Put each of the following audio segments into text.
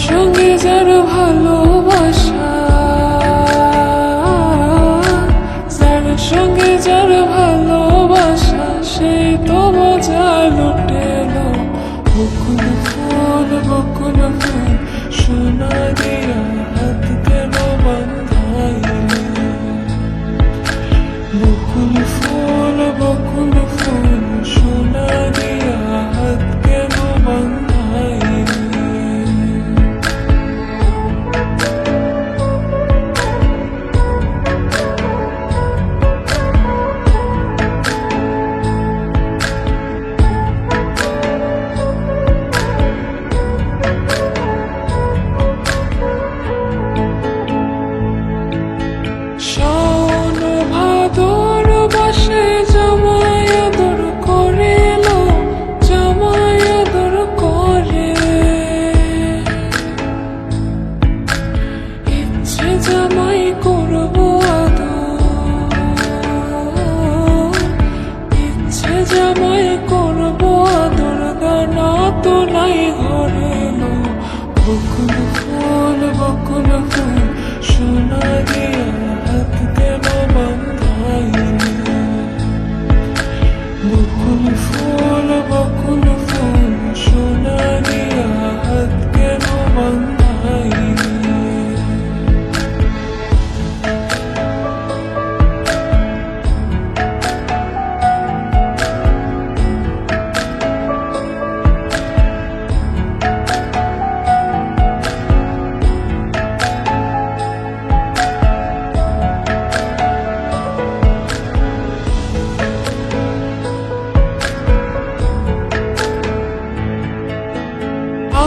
সঙ্গে যার ভালোবাসা, যার সঙ্গে যার ভালোবাসা, সেই তো মজা লুটেলো। বকুল ফুল সোনা দিয়া হাত কেন বাঁধাইলে? বকুল ফুল সোনা দিয়া হাত কেন বাঁধাইলে? শাওন ভাদর বাসে জামাই আদর করেলো, জামাই আদর করে। ইচ্ছে জামাই করবো আদর, ইচ্ছে জামাই করবো আদর, গানা তো নাই ঘরে লো। বকুল ফুল সোনা দিয়া হাত কেন বাঁধাইলে? বকুল ফুল সোনা দিয়া হাত কেন বাঁধাইলে?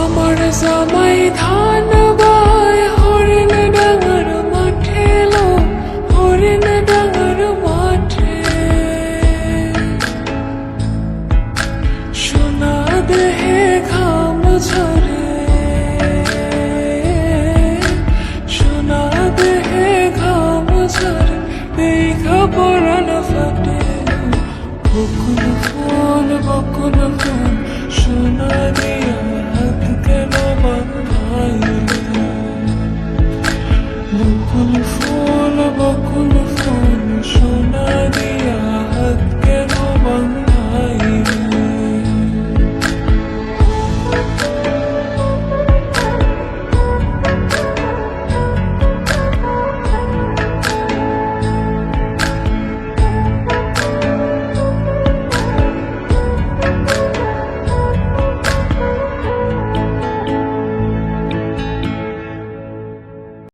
আমার জামাই